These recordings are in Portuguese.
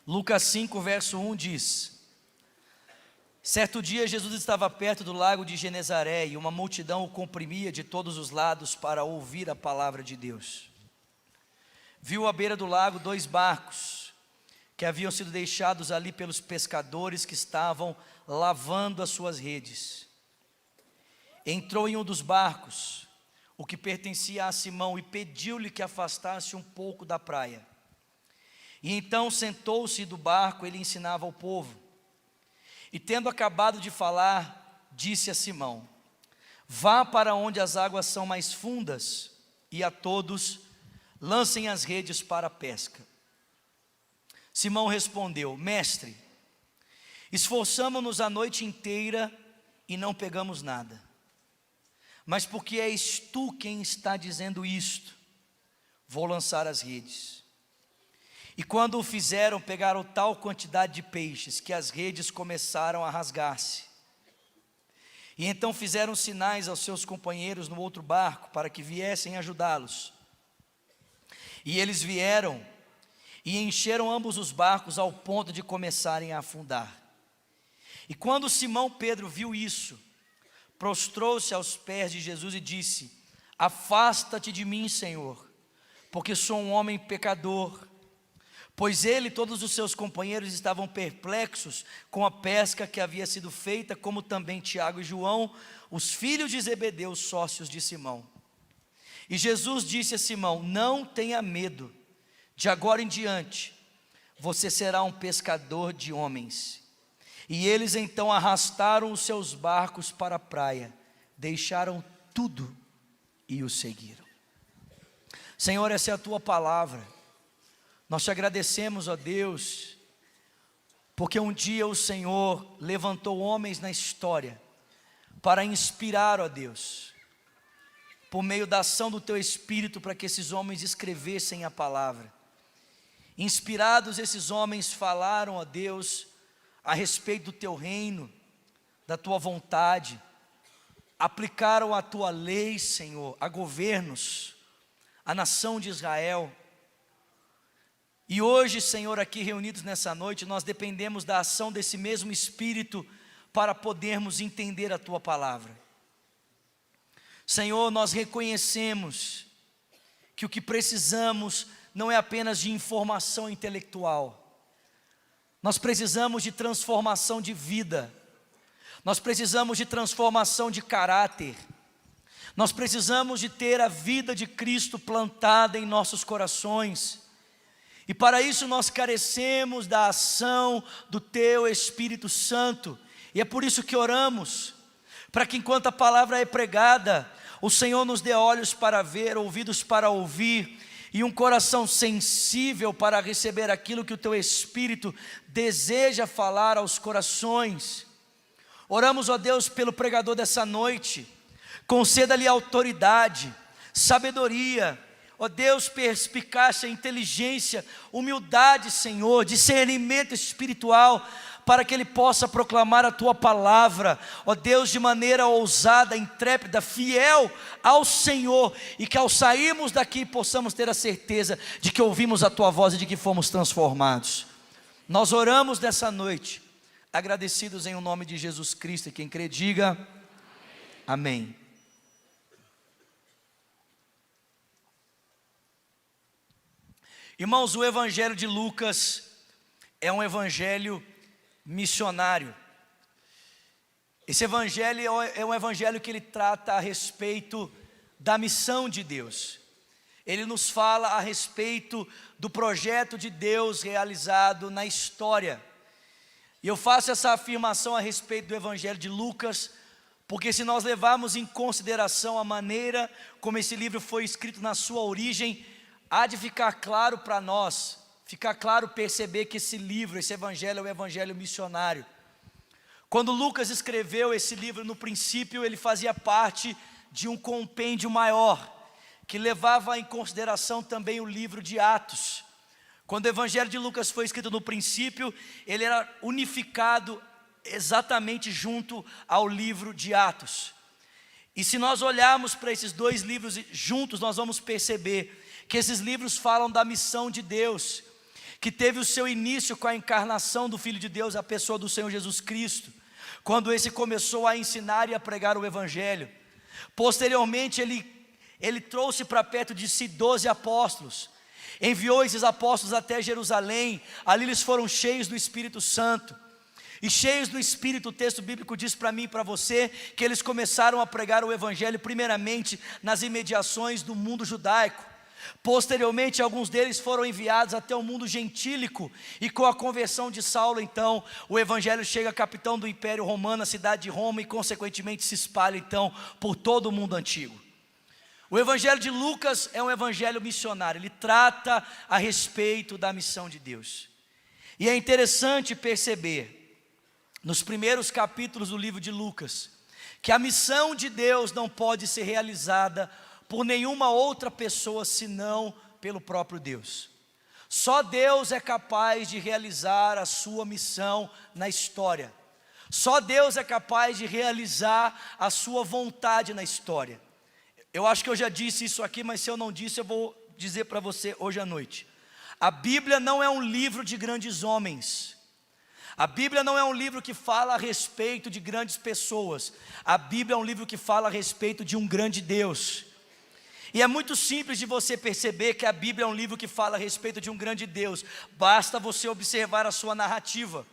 Lucas 5, verso 1 diz: certo dia Jesus estava perto do lago de Genezaré e uma multidão o comprimia de todos os lados para ouvir a palavra de Deus. Viu à beira do lago 2 barcos que haviam sido deixados ali pelos pescadores que estavam lavando as suas redes. Entrou em um dos barcos, o que pertencia a Simão, e pediu-lhe que afastasse um pouco da praia. E então sentou-se do barco, ele ensinava ao povo. E tendo acabado de falar, disse a Simão: vá para onde as águas são mais fundas, e a todos lancem as redes para a pesca. Simão respondeu: mestre, esforçamo-nos a noite inteira e não pegamos nada. Mas porque és tu quem está dizendo isto, vou lançar as redes. E quando o fizeram, pegaram tal quantidade de peixes que as redes começaram a rasgar-se. E então fizeram sinais aos seus companheiros no outro barco para que viessem ajudá-los. E eles vieram e encheram ambos os barcos ao ponto de começarem a afundar. E quando Simão Pedro viu isso, prostrou-se aos pés de Jesus e disse: afasta-te de mim, Senhor, porque sou um homem pecador. Pois ele e todos os seus companheiros estavam perplexos com a pesca que havia sido feita, como também Tiago e João, os filhos de Zebedeu, sócios de Simão. E Jesus disse a Simão: não tenha medo, de agora em diante você será um pescador de homens. E eles então arrastaram os seus barcos para a praia, deixaram tudo e o seguiram. Senhor, essa é a tua palavra. Nós te agradecemos, ó Deus, porque um dia o Senhor levantou homens na história para inspirar, ó Deus, por meio da ação do teu Espírito, para que esses homens escrevessem a palavra. Inspirados, esses homens falaram, ó Deus, a respeito do teu reino, da tua vontade, aplicaram a tua lei, Senhor, a governos, a nação de Israel. E hoje, Senhor, aqui reunidos nessa noite, nós dependemos da ação desse mesmo Espírito para podermos entender a tua palavra. Senhor, nós reconhecemos que o que precisamos não é apenas de informação intelectual. Nós precisamos de transformação de vida. Nós precisamos de transformação de caráter. Nós precisamos de ter a vida de Cristo plantada em nossos corações. E para isso nós carecemos da ação do teu Espírito Santo. E é por isso que oramos, para que enquanto a palavra é pregada, o Senhor nos dê olhos para ver, ouvidos para ouvir, e um coração sensível para receber aquilo que o teu Espírito deseja falar aos corações. Oramos, ó Deus, pelo pregador dessa noite. Conceda-lhe autoridade, sabedoria, ó Deus, perspicácia, inteligência, humildade, Senhor, discernimento espiritual, para que ele possa proclamar a tua palavra, ó Deus, de maneira ousada, intrépida, fiel ao Senhor, e que ao sairmos daqui possamos ter a certeza de que ouvimos a tua voz e de que fomos transformados. Nós oramos nessa noite, agradecidos em o nome de Jesus Cristo, e quem crê diga amém. Irmãos, o evangelho de Lucas é um evangelho missionário. Esse evangelho é um evangelho que ele trata a respeito da missão de Deus. Ele nos fala a respeito do projeto de Deus realizado na história. E eu faço essa afirmação a respeito do evangelho de Lucas, porque se nós levarmos em consideração a maneira como esse livro foi escrito na sua origem, há de ficar claro para nós, ficar claro perceber que esse livro, esse evangelho é um evangelho missionário. Quando Lucas escreveu esse livro, no princípio ele fazia parte de um compêndio maior, que levava em consideração também o livro de Atos. Quando o evangelho de Lucas foi escrito no princípio, ele era unificado exatamente junto ao livro de Atos. E se nós olharmos para esses dois livros juntos, nós vamos perceber que esses livros falam da missão de Deus, que teve o seu início com a encarnação do Filho de Deus, a pessoa do Senhor Jesus Cristo, quando esse começou a ensinar e a pregar o Evangelho. Posteriormente ele trouxe para perto de si 12 apóstolos, enviou esses apóstolos até Jerusalém, ali eles foram cheios do Espírito Santo, e cheios do Espírito, o texto bíblico diz para mim e para você, que eles começaram a pregar o Evangelho primeiramente nas imediações do mundo judaico. Posteriormente, alguns deles foram enviados até o mundo gentílico, e com a conversão de Saulo, então, o Evangelho chega a capitão do Império Romano, a cidade de Roma, e consequentemente se espalha então por todo o mundo antigo. O Evangelho de Lucas é um evangelho missionário, ele trata a respeito da missão de Deus. E é interessante perceber, nos primeiros capítulos do livro de Lucas, que a missão de Deus não pode ser realizada por nenhuma outra pessoa senão pelo próprio Deus. Só Deus é capaz de realizar a sua missão na história. Só Deus é capaz de realizar a sua vontade na história. Eu acho que eu já disse isso aqui, mas se eu não disse, eu vou dizer para você hoje à noite. A Bíblia não é um livro de grandes homens. A Bíblia não é um livro que fala a respeito de grandes pessoas. A Bíblia é um livro que fala a respeito de um grande Deus. E é muito simples de você perceber que a Bíblia é um livro que fala a respeito de um grande Deus. Basta você observar a sua narrativa.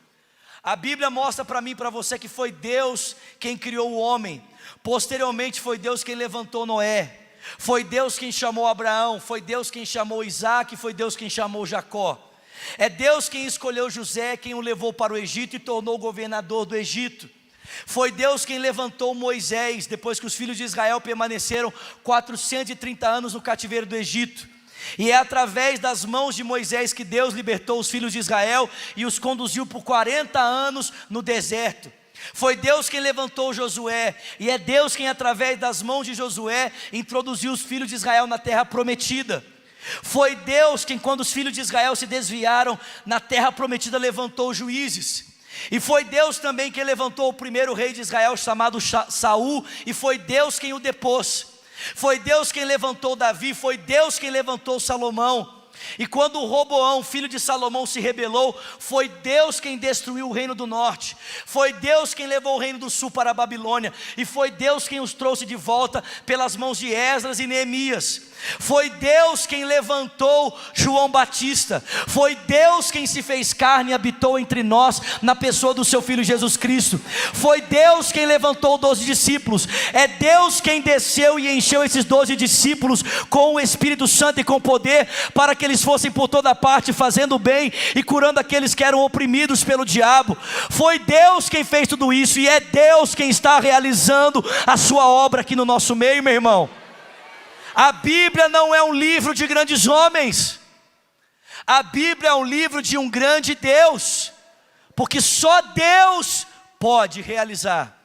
A Bíblia mostra para mim e para você que foi Deus quem criou o homem. Posteriormente foi Deus quem levantou Noé. Foi Deus quem chamou Abraão. Foi Deus quem chamou Isaac. Foi Deus quem chamou Jacó. É Deus quem escolheu José, quem o levou para o Egito e tornou governador do Egito. Foi Deus quem levantou Moisés, depois que os filhos de Israel permaneceram 430 anos no cativeiro do Egito. E é através das mãos de Moisés que Deus libertou os filhos de Israel e os conduziu por 40 anos no deserto. Foi Deus quem levantou Josué, e é Deus quem através das mãos de Josué introduziu os filhos de Israel na terra prometida. Foi Deus quem, quando os filhos de Israel se desviaram na terra prometida, levantou juízes. E foi Deus também quem levantou o primeiro rei de Israel, chamado Saul, e foi Deus quem o depôs. Foi Deus quem levantou Davi, foi Deus quem levantou Salomão. E quando o Roboão, filho de Salomão, se rebelou, foi Deus quem destruiu o reino do norte. Foi Deus quem levou o reino do sul para a Babilônia. E foi Deus quem os trouxe de volta pelas mãos de Esdras e Neemias. Foi Deus quem levantou João Batista. Foi Deus quem se fez carne e habitou entre nós na pessoa do seu Filho Jesus Cristo. Foi Deus quem levantou 12 discípulos. É Deus quem desceu e encheu esses 12 discípulos com o Espírito Santo e com poder, para que eles fossem por toda parte fazendo bem e curando aqueles que eram oprimidos pelo diabo. Foi Deus quem fez tudo isso, e é Deus quem está realizando a sua obra aqui no nosso meio, meu irmão. A Bíblia não é um livro de grandes homens. A Bíblia é um livro de um grande Deus, porque só Deus pode realizar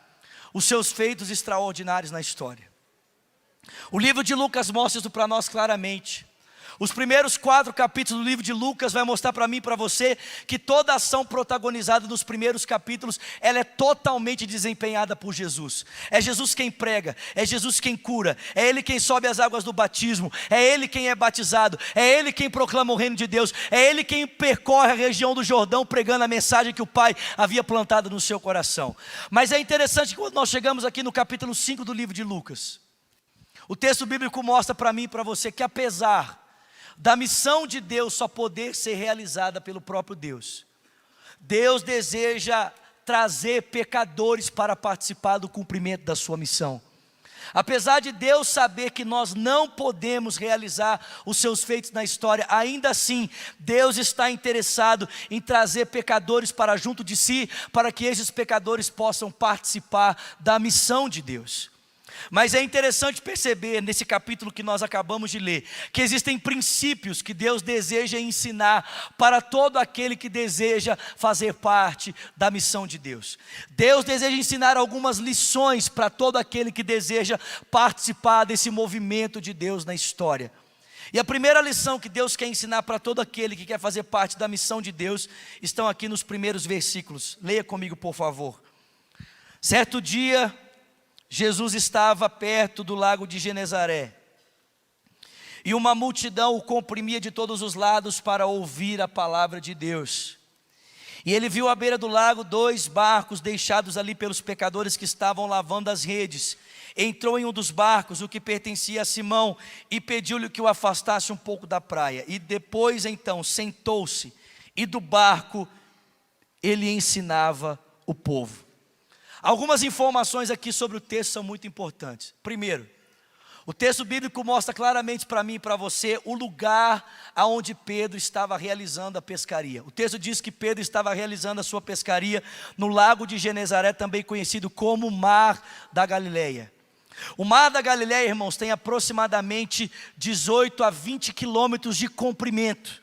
os seus feitos extraordinários na história. O livro de Lucas mostra isso para nós claramente. Os primeiros 4 capítulos do livro de Lucas vai mostrar para mim e para você que toda a ação protagonizada nos primeiros capítulos, ela é totalmente desempenhada por Jesus. É Jesus quem prega, é Jesus quem cura, é Ele quem sobe as águas do batismo, é Ele quem é batizado, é Ele quem proclama o reino de Deus, é Ele quem percorre a região do Jordão pregando a mensagem que o Pai havia plantado no seu coração. Mas é interessante que quando nós chegamos aqui no capítulo 5 do livro de Lucas, o texto bíblico mostra para mim e para você que apesar da missão de Deus só poder ser realizada pelo próprio Deus, Deus deseja trazer pecadores para participar do cumprimento da sua missão. Apesar de Deus saber que nós não podemos realizar os seus feitos na história, ainda assim, Deus está interessado em trazer pecadores para junto de si, para que esses pecadores possam participar da missão de Deus. Mas é interessante perceber nesse capítulo que nós acabamos de ler, que existem princípios que Deus deseja ensinar para todo aquele que deseja fazer parte da missão de Deus. Deus deseja ensinar algumas lições para todo aquele que deseja participar desse movimento de Deus na história. E a primeira lição que Deus quer ensinar para todo aquele que quer fazer parte da missão de Deus, estão aqui nos primeiros versículos. Leia comigo, por favor. Certo dia, Jesus estava perto do lago de Genezaré, e uma multidão o comprimia de todos os lados para ouvir a palavra de Deus. E ele viu à beira do lago 2 barcos deixados ali pelos pecadores que estavam lavando as redes. Entrou em um dos barcos, o que pertencia a Simão, e pediu-lhe que o afastasse um pouco da praia. E depois então sentou-se, e do barco ele ensinava o povo. Algumas informações aqui sobre o texto são muito importantes. Primeiro, o texto bíblico mostra claramente para mim e para você o lugar aonde Pedro estava realizando a pescaria. O texto diz que Pedro estava realizando a sua pescaria no lago de Genezaré, também conhecido como Mar da Galileia. O Mar da Galileia, irmãos, tem aproximadamente 18 a 20 quilômetros de comprimento.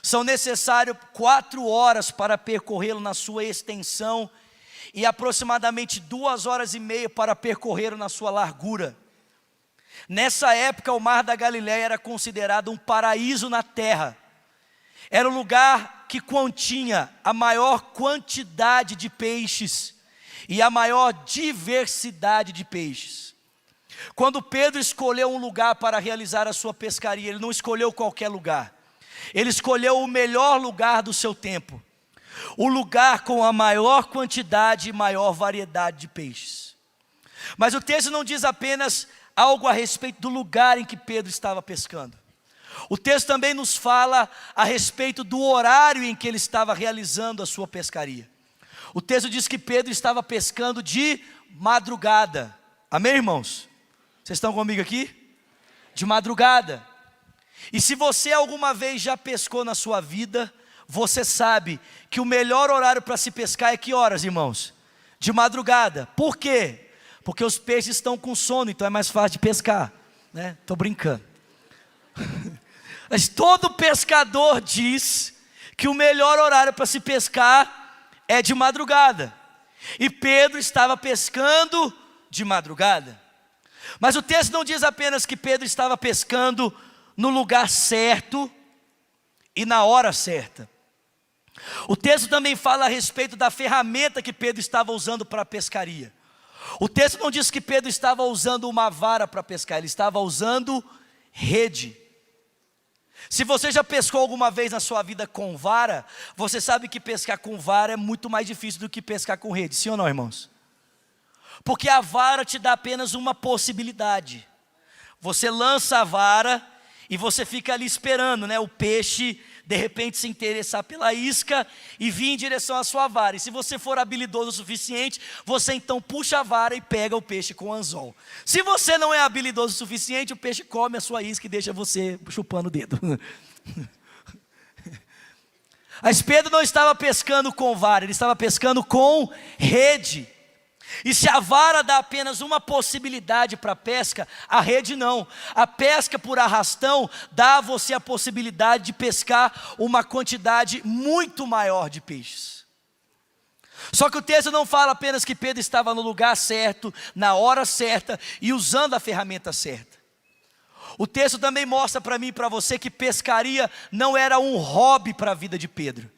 São necessários 4 horas para percorrê-lo na sua extensão e aproximadamente 2 horas e meia para percorrê-lo na sua largura. Nessa época, o Mar da Galileia era considerado um paraíso na terra. Era o lugar que continha a maior quantidade de peixes e a maior diversidade de peixes. Quando Pedro escolheu um lugar para realizar a sua pescaria, ele não escolheu qualquer lugar. Ele escolheu o melhor lugar do seu tempo. O lugar com a maior quantidade e maior variedade de peixes. Mas o texto não diz apenas algo a respeito do lugar em que Pedro estava pescando. O texto também nos fala a respeito do horário em que ele estava realizando a sua pescaria. O texto diz que Pedro estava pescando de madrugada. Amém, irmãos? Vocês estão comigo aqui? De madrugada. E se você alguma vez já pescou na sua vida, você sabe que o melhor horário para se pescar é que horas, irmãos? De madrugada. Por quê? Porque os peixes estão com sono, então é mais fácil de pescar, né? Estou brincando. Mas todo pescador diz que o melhor horário para se pescar é de madrugada. E Pedro estava pescando de madrugada. Mas o texto não diz apenas que Pedro estava pescando no lugar certo e na hora certa. O texto também fala a respeito da ferramenta que Pedro estava usando para a pescaria. O texto não diz que Pedro estava usando uma vara para pescar, ele estava usando rede. Se você já pescou alguma vez na sua vida com vara, você sabe que pescar com vara é muito mais difícil do que pescar com rede, sim ou não, irmãos? Porque a vara te dá apenas uma possibilidade. Você lança a vara e você fica ali esperando, né? O peixe de repente se interessar pela isca e vir em direção à sua vara. E se você for habilidoso o suficiente, você então puxa a vara e pega o peixe com o anzol. Se você não é habilidoso o suficiente, o peixe come a sua isca e deixa você chupando o dedo. Mas Pedro não estava pescando com vara, ele estava pescando com rede. E se a vara dá apenas uma possibilidade para a pesca, a rede não. A pesca por arrastão dá a você a possibilidade de pescar uma quantidade muito maior de peixes. Só que o texto não fala apenas que Pedro estava no lugar certo, na hora certa e usando a ferramenta certa. O texto também mostra para mim e para você que pescaria não era um hobby para a vida de Pedro.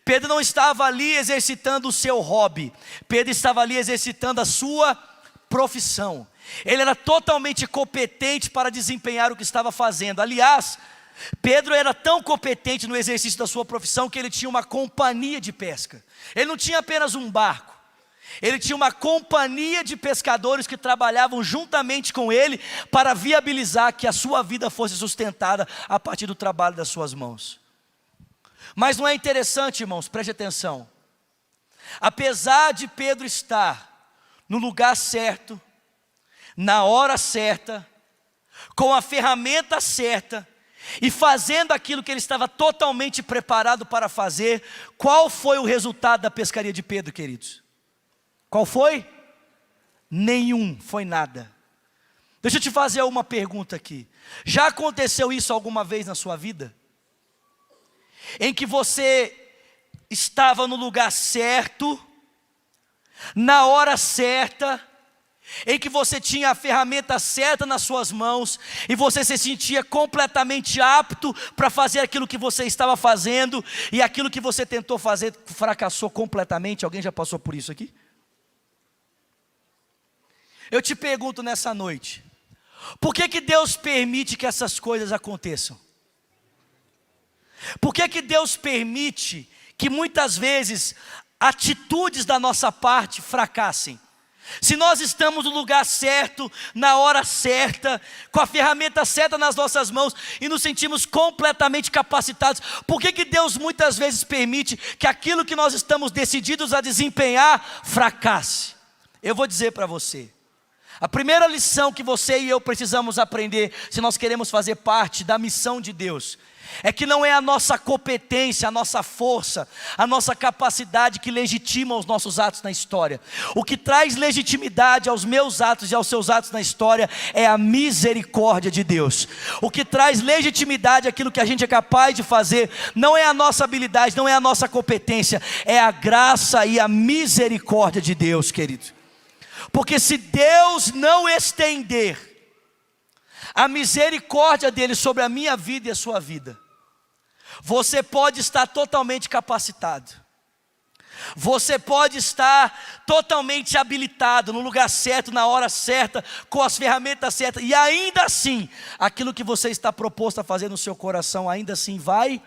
Pedro não estava ali exercitando o seu hobby, Pedro estava ali exercitando a sua profissão. Ele era totalmente competente para desempenhar o que estava fazendo. Aliás, Pedro era tão competente no exercício da sua profissão que ele tinha uma companhia de pesca. Ele não tinha apenas um barco, ele tinha uma companhia de pescadores que trabalhavam juntamente com ele para viabilizar que a sua vida fosse sustentada a partir do trabalho das suas mãos. Mas não é interessante, irmãos, preste atenção. Apesar de Pedro estar no lugar certo, na hora certa, com a ferramenta certa e fazendo aquilo que ele estava totalmente preparado para fazer, qual foi o resultado da pescaria de Pedro, queridos? Qual foi? Nenhum, foi nada. Deixa eu te fazer uma pergunta aqui. Já aconteceu isso alguma vez na sua vida? Em que você estava no lugar certo, na hora certa, em que você tinha a ferramenta certa nas suas mãos, e você se sentia completamente apto para fazer aquilo que você estava fazendo, e aquilo que você tentou fazer fracassou completamente. Alguém já passou por isso aqui? Eu te pergunto nessa noite, Por que Deus permite que essas coisas aconteçam? Por que Deus permite que muitas vezes atitudes da nossa parte fracassem? Se nós estamos no lugar certo, na hora certa, com a ferramenta certa nas nossas mãos e nos sentimos completamente capacitados, por que Deus muitas vezes permite que aquilo que nós estamos decididos a desempenhar fracasse? Eu vou dizer para você, a primeira lição que você e eu precisamos aprender, se nós queremos fazer parte da missão de Deus, é que não é a nossa competência, a nossa força, a nossa capacidade que legitima os nossos atos na história. O que traz legitimidade aos meus atos e aos seus atos na história é a misericórdia de Deus. O que traz legitimidade àquilo que a gente é capaz de fazer não é a nossa habilidade, não é a nossa competência, é a graça e a misericórdia de Deus, querido. Porque se Deus não estender a misericórdia dele sobre a minha vida e a sua vida, você pode estar totalmente capacitado, você pode estar totalmente habilitado, no lugar certo, na hora certa, com as ferramentas certas, e ainda assim, aquilo que você está proposto a fazer no seu coração, ainda assim vai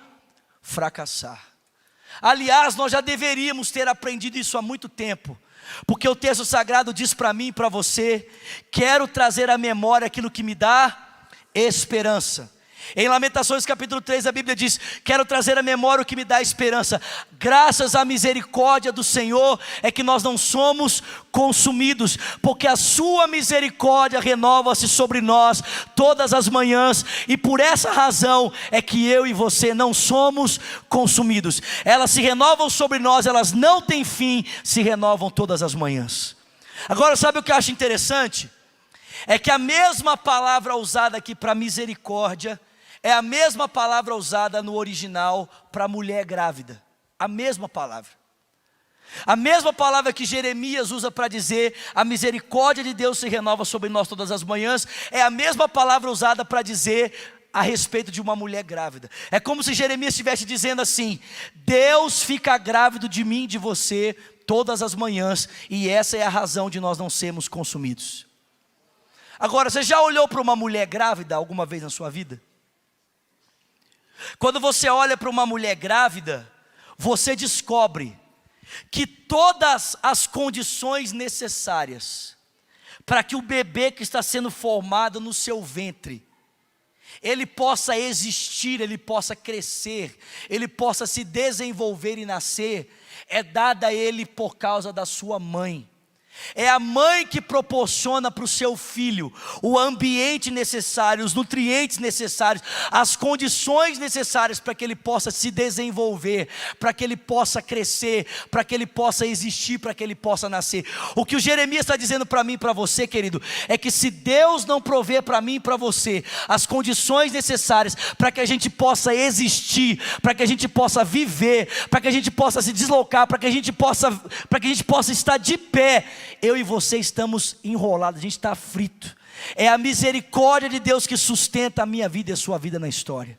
fracassar. Aliás, nós já deveríamos ter aprendido isso há muito tempo, porque o texto sagrado diz para mim e para você: quero trazer à memória aquilo que me dá esperança. Em Lamentações capítulo 3 a Bíblia diz: quero trazer à memória o que me dá esperança. Graças à misericórdia do Senhor é que nós não somos consumidos, porque a sua misericórdia renova-se sobre nós todas as manhãs, e por essa razão é que eu e você não somos consumidos. Elas se renovam sobre nós, elas não têm fim, se renovam todas as manhãs. Agora, sabe o que eu acho interessante? É que a mesma palavra usada aqui para misericórdia é a mesma palavra usada no original para mulher grávida. A mesma palavra. A mesma palavra que Jeremias usa para dizer a misericórdia de Deus se renova sobre nós todas as manhãs, é a mesma palavra usada para dizer a respeito de uma mulher grávida. É como se Jeremias estivesse dizendo assim: Deus fica grávido de mim e de você todas as manhãs, e essa é a razão de nós não sermos consumidos. Agora, você já olhou para uma mulher grávida alguma vez na sua vida? Quando você olha para uma mulher grávida, você descobre que todas as condições necessárias para que o bebê que está sendo formado no seu ventre, ele possa existir, ele possa crescer, ele possa se desenvolver e nascer, é dada a ele por causa da sua mãe. É a mãe que proporciona para o seu filho o ambiente necessário, os nutrientes necessários, as condições necessárias para que ele possa se desenvolver, para que ele possa crescer, para que ele possa existir, para que ele possa nascer. O que o Jeremias está dizendo para mim e para você, querido, é que se Deus não prover para mim e para você as condições necessárias para que a gente possa existir, para que a gente possa viver, para que a gente possa se deslocar, para que a gente possa estar de pé, eu e você estamos enrolados, a gente está frito. É a misericórdia de Deus que sustenta a minha vida e a sua vida na história.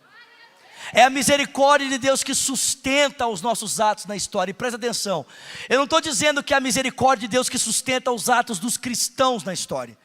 É a misericórdia de Deus que sustenta os nossos atos na história. E presta atenção, eu não estou dizendo que é a misericórdia de Deus que sustenta os atos dos cristãos na história.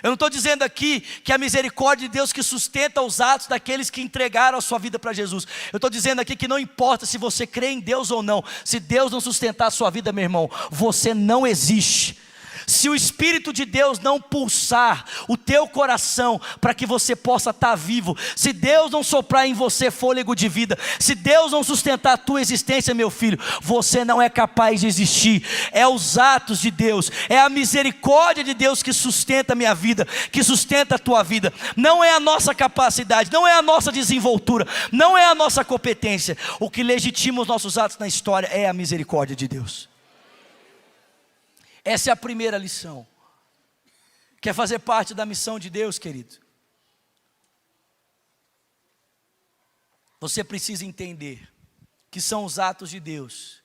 Eu não estou dizendo aqui que é a misericórdia de Deus que sustenta os atos daqueles que entregaram a sua vida para Jesus. Eu estou dizendo aqui que não importa se você crê em Deus ou não, se Deus não sustentar a sua vida, meu irmão, você não existe. Se o Espírito de Deus não pulsar o teu coração para que você possa estar vivo, se Deus não soprar em você fôlego de vida, se Deus não sustentar a tua existência, meu filho, você não é capaz de existir. É os atos de Deus, é a misericórdia de Deus que sustenta a minha vida, que sustenta a tua vida. Não é a nossa capacidade, não é a nossa desenvoltura, não é a nossa competência. O que legitima os nossos atos na história é a misericórdia de Deus. Essa é a primeira lição. Quer fazer parte da missão de Deus, querido? Você precisa entender que são os atos de Deus.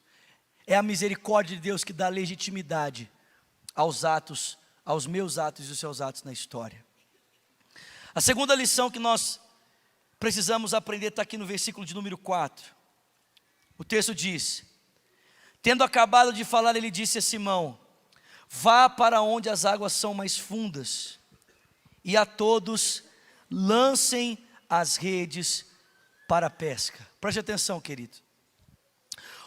É a misericórdia de Deus que dá legitimidade aos atos, aos meus atos e os seus atos na história. A segunda lição que nós precisamos aprender está aqui no versículo de número 4. O texto diz: tendo acabado de falar, ele disse a Simão: vá para onde as águas são mais fundas e a todos: lancem as redes para a pesca. Preste atenção, querido.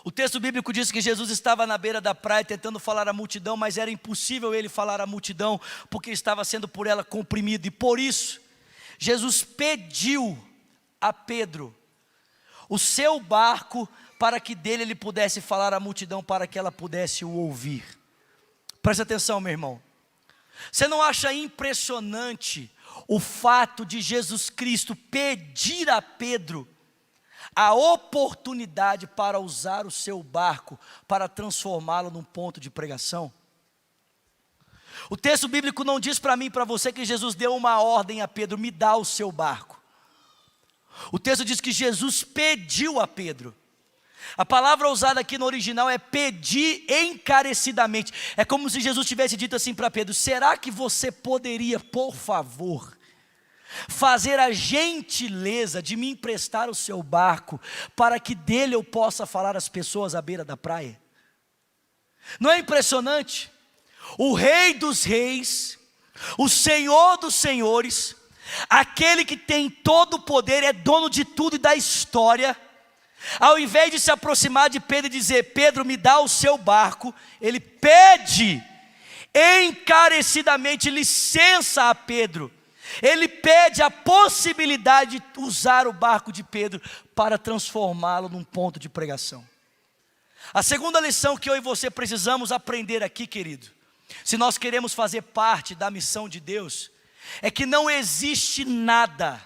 O texto bíblico diz que Jesus estava na beira da praia tentando falar à multidão, mas era impossível ele falar à multidão, porque estava sendo por ela comprimido, e por isso, Jesus pediu a Pedro o seu barco, para que dele ele pudesse falar à multidão, para que ela pudesse o ouvir. Preste atenção, meu irmão. Você não acha impressionante o fato de Jesus Cristo pedir a Pedro a oportunidade para usar o seu barco, para transformá-lo num ponto de pregação? O texto bíblico não diz para mim e para você que Jesus deu uma ordem a Pedro: me dá o seu barco. O texto diz que Jesus pediu a Pedro. A palavra usada aqui no original é pedir encarecidamente. É como se Jesus tivesse dito assim para Pedro: será que você poderia, por favor, fazer a gentileza de me emprestar o seu barco, para que dele eu possa falar às pessoas à beira da praia? Não é impressionante? O Rei dos Reis, o Senhor dos Senhores, aquele que tem todo o poder, é dono de tudo e da história, ao invés de se aproximar de Pedro e dizer: Pedro, me dá o seu barco, ele pede encarecidamente licença a Pedro. Ele pede a possibilidade de usar o barco de Pedro para transformá-lo num ponto de pregação. A segunda lição que eu e você precisamos aprender aqui, querido, se nós queremos fazer parte da missão de Deus, é que não existe nada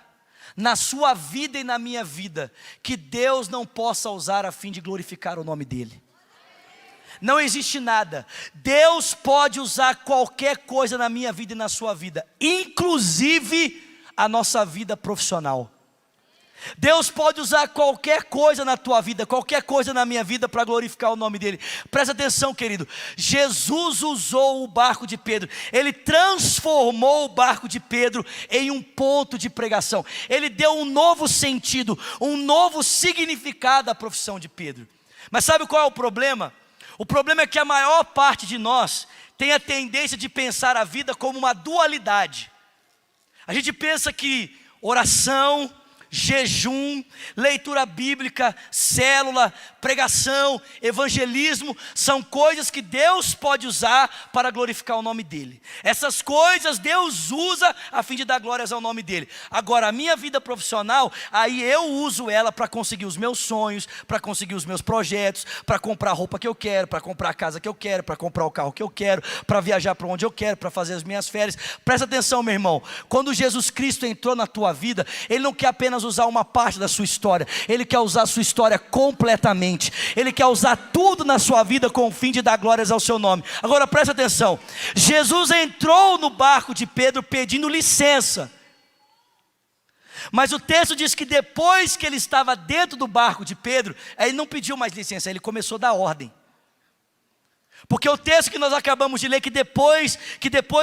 na sua vida e na minha vida que Deus não possa usar a fim de glorificar o nome dEle. Não existe nada. Deus pode usar qualquer coisa na minha vida e na sua vida, inclusive a nossa vida profissional. Deus pode usar qualquer coisa na tua vida, qualquer coisa na minha vida, para glorificar o nome dEle. Presta atenção, querido. Jesus usou o barco de Pedro. Ele transformou o barco de Pedro em um ponto de pregação. Ele deu um novo sentido, um novo significado à profissão de Pedro. Mas sabe qual é o problema? O problema é que a maior parte de nós tem a tendência de pensar a vida como uma dualidade. A gente pensa que oração, jejum, leitura bíblica, célula, pregação, evangelismo, são coisas que Deus pode usar para glorificar o nome dEle. Essas coisas Deus usa a fim de dar glórias ao nome dEle. Agora, a minha vida profissional, aí eu uso ela para conseguir os meus sonhos, para conseguir os meus projetos, para comprar a roupa que eu quero, para comprar a casa que eu quero, para comprar o carro que eu quero, para viajar para onde eu quero, para fazer as minhas férias. Presta atenção, meu irmão. Quando Jesus Cristo entrou na tua vida, Ele não quer apenas usar uma parte da sua história, Ele quer usar a sua história completamente. Ele quer usar tudo na sua vida com o fim de dar glórias ao seu nome. Agora presta atenção. Jesus entrou no barco de Pedro pedindo licença, mas o texto diz que depois que ele estava dentro do barco de Pedro, ele não pediu mais licença, ele começou a dar ordem. Porque o texto que nós acabamos de ler, que depois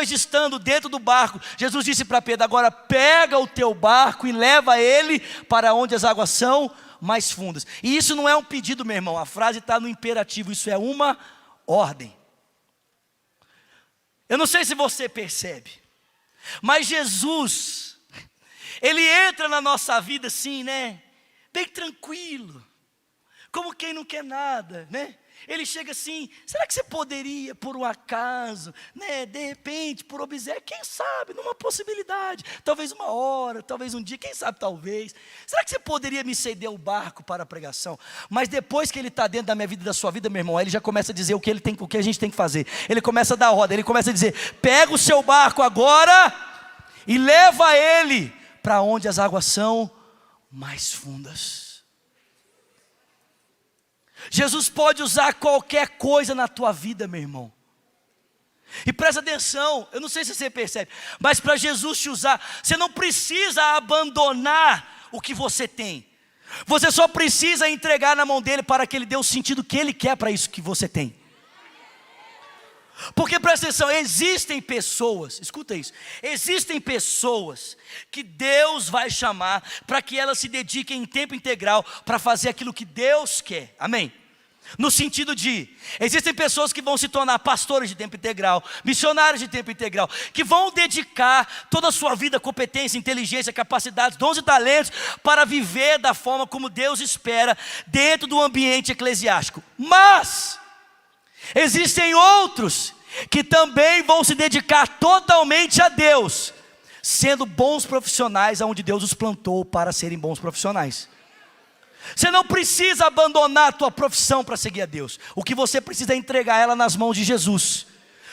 de estando dentro do barco, Jesus disse para Pedro: agora pega o teu barco e leva ele para onde as águas são mais fundas. E isso não é um pedido, meu irmão, a frase está no imperativo, isso é uma ordem. Eu não sei se você percebe, mas Jesus, Ele entra na nossa vida assim, né, bem tranquilo, como quem não quer nada, né? Ele chega assim: será que você poderia, por um acaso, né, de repente, por obséquio, quem sabe, numa possibilidade, talvez uma hora, talvez um dia, quem sabe, talvez, será que você poderia me ceder o barco para a pregação? Mas depois que ele está dentro da minha vida e da sua vida, meu irmão, ele já começa a dizer o que a gente tem que fazer. Ele começa a dar ordem, ele começa a dizer: pega o seu barco agora e leva ele para onde as águas são mais fundas. Jesus pode usar qualquer coisa na tua vida, meu irmão. E presta atenção, eu não sei se você percebe, mas para Jesus te usar, você não precisa abandonar o que você tem. Você só precisa entregar na mão dele para que ele dê o sentido que ele quer para isso que você tem. Porque presta atenção, existem pessoas, escuta isso, existem pessoas que Deus vai chamar para que elas se dediquem em tempo integral para fazer aquilo que Deus quer, amém? No sentido de, existem pessoas que vão se tornar pastores de tempo integral, missionários de tempo integral, que vão dedicar toda a sua vida, competência, inteligência, capacidades, dons e talentos, para viver da forma como Deus espera, dentro do ambiente eclesiástico. Mas, existem outros que também vão se dedicar totalmente a Deus, sendo bons profissionais, onde Deus os plantou para serem bons profissionais. Você não precisa abandonar a tua profissão para seguir a Deus. O que você precisa é entregar ela nas mãos de Jesus.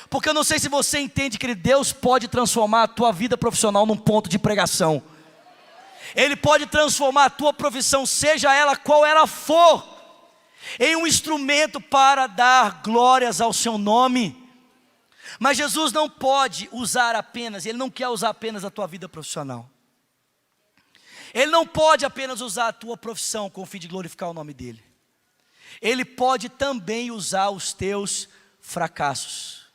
Porque eu não sei se você entende que Deus pode transformar a tua vida profissional num ponto de pregação. Ele pode transformar a tua profissão, seja ela qual ela for, em um instrumento para dar glórias ao seu nome. Mas Jesus não pode usar apenas, Ele não quer usar apenas a tua vida profissional. Ele não pode apenas usar a tua profissão com o fim de glorificar o nome dEle. Ele pode também usar os teus fracassos.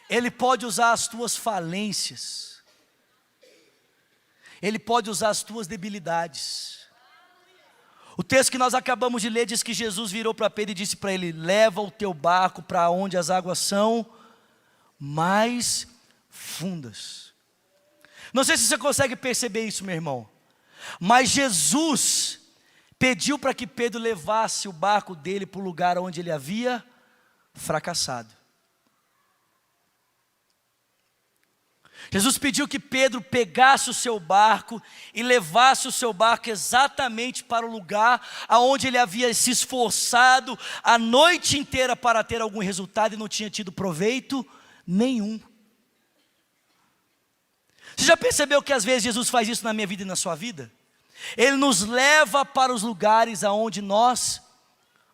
Ele pode usar as tuas falências. Ele pode usar as tuas debilidades. O texto que nós acabamos de ler diz que Jesus virou para Pedro e disse para ele: leva o teu barco para onde as águas são mais fundas. Não sei se você consegue perceber isso, meu irmão, mas Jesus pediu para que Pedro levasse o barco dele para o lugar onde ele havia fracassado. Jesus pediu que Pedro pegasse o seu barco e levasse o seu barco exatamente para o lugar aonde ele havia se esforçado a noite inteira para ter algum resultado e não tinha tido proveito nenhum. Você já percebeu que às vezes Jesus faz isso na minha vida e na sua vida? Ele nos leva para os lugares aonde nós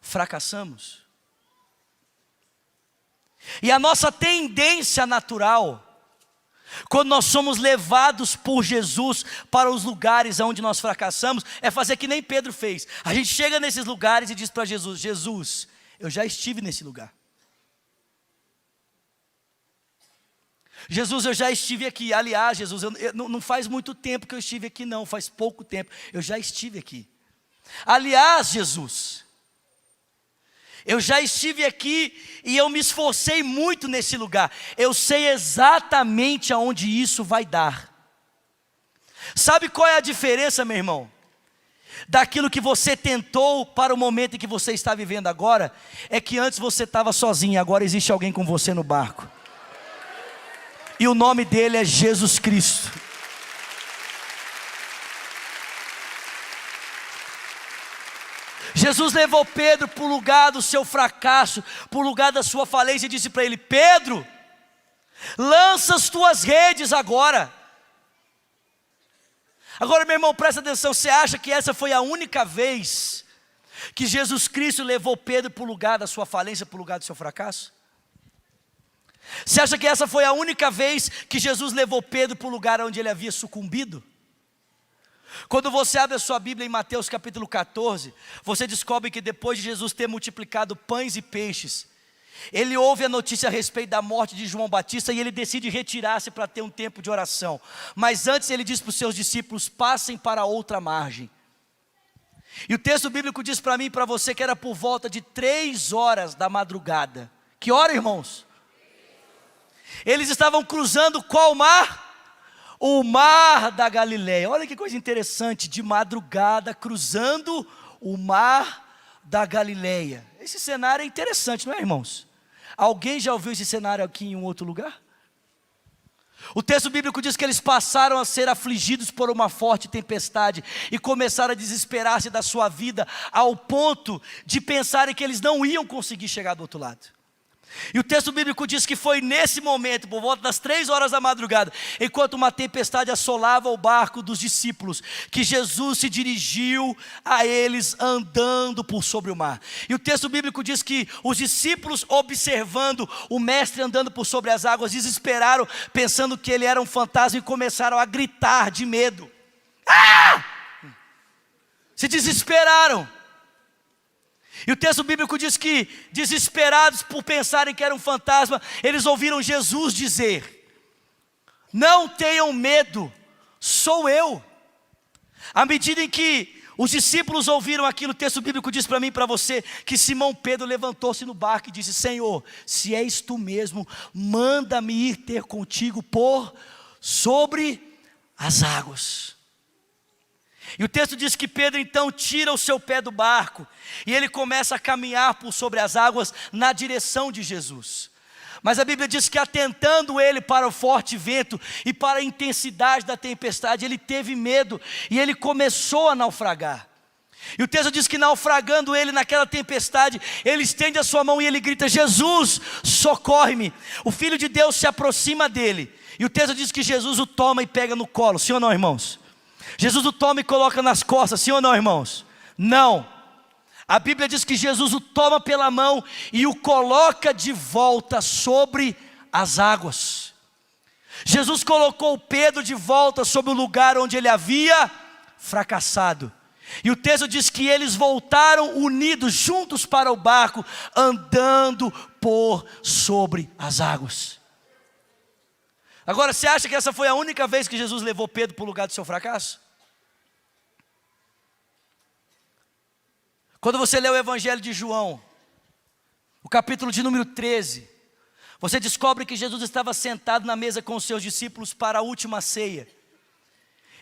fracassamos. E a nossa tendência natural, quando nós somos levados por Jesus para os lugares onde nós fracassamos, é fazer que nem Pedro fez. A gente chega nesses lugares e diz para Jesus: Jesus, eu já estive nesse lugar. Jesus, eu já estive aqui. Aliás, Jesus, não faz muito tempo que eu estive aqui não, faz pouco tempo, eu já estive aqui. Aliás, Jesus, eu já estive aqui e eu me esforcei muito nesse lugar. Eu sei exatamente aonde isso vai dar. Sabe qual é a diferença, meu irmão? Daquilo que você tentou para o momento em que você está vivendo agora, é que antes você estava sozinho, agora existe alguém com você no barco. E o nome dele é Jesus Cristo. Jesus levou Pedro para o lugar do seu fracasso, para o lugar da sua falência, e disse para ele: Pedro, lança as tuas redes agora. Agora, meu irmão, presta atenção. Você acha que essa foi a única vez que Jesus Cristo levou Pedro para o lugar da sua falência, para o lugar do seu fracasso? Você acha que essa foi a única vez que Jesus levou Pedro para o lugar onde ele havia sucumbido? Quando você abre a sua Bíblia em Mateus capítulo 14, você descobre que depois de Jesus ter multiplicado pães e peixes, ele ouve a notícia a respeito da morte de João Batista e ele decide retirar-se para ter um tempo de oração. Mas antes ele diz para os seus discípulos: passem para outra margem. E o texto bíblico diz para mim e para você que era por volta de 3 horas da madrugada. Que hora, irmãos? Eles estavam cruzando qual mar? O mar da Galileia. Olha que coisa interessante, de madrugada cruzando o mar da Galileia. Esse cenário é interessante, não é, irmãos? Alguém já ouviu esse cenário aqui em um outro lugar? O texto bíblico diz que eles passaram a ser afligidos por uma forte tempestade e começaram a desesperar-se da sua vida, ao ponto de pensarem que eles não iam conseguir chegar do outro lado. E o texto bíblico diz que foi nesse momento, por volta das 3 horas da madrugada, enquanto uma tempestade assolava o barco dos discípulos, que Jesus se dirigiu a eles andando por sobre o mar. E o texto bíblico diz que os discípulos, observando o mestre andando por sobre as águas, desesperaram, pensando que ele era um fantasma, e começaram a gritar de medo. Ah! Se desesperaram. E o texto bíblico diz que, desesperados por pensarem que era um fantasma, eles ouviram Jesus dizer: não tenham medo, sou eu. À medida em que os discípulos ouviram aquilo, o texto bíblico diz para mim e para você, que Simão Pedro levantou-se no barco e disse: Senhor, se és tu mesmo, manda-me ir ter contigo por sobre as águas. E o texto diz que Pedro então tira o seu pé do barco, e ele começa a caminhar por sobre as águas na direção de Jesus. Mas a Bíblia diz que, atentando ele para o forte vento e para a intensidade da tempestade, ele teve medo e ele começou a naufragar. E o texto diz que, naufragando ele naquela tempestade, ele estende a sua mão e ele grita: Jesus, socorre-me. O Filho de Deus se aproxima dele, e o texto diz que Jesus o toma e pega no colo. Sim ou não, irmãos? Jesus o toma e coloca nas costas. Sim ou não, irmãos? Não. A Bíblia diz que Jesus o toma pela mão e o coloca de volta sobre as águas. Jesus colocou Pedro de volta sobre o lugar onde ele havia fracassado. E o texto diz que eles voltaram unidos, juntos para o barco, andando por sobre as águas. Agora, você acha que essa foi a única vez que Jesus levou Pedro para o lugar do seu fracasso? Quando você lê o Evangelho de João, o capítulo de número 13, você descobre que Jesus estava sentado na mesa com os seus discípulos para a última ceia.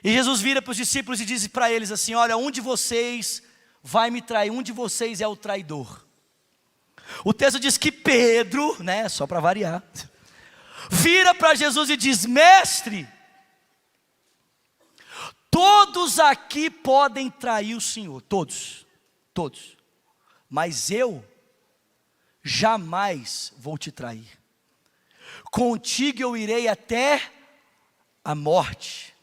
E Jesus vira para os discípulos e diz para eles assim: olha, um de vocês vai me trair, um de vocês é o traidor. O texto diz que Pedro, só para variar, vira para Jesus e diz: mestre, todos aqui podem trair o Senhor, todos, mas eu jamais vou te trair. Contigo eu irei até a morte.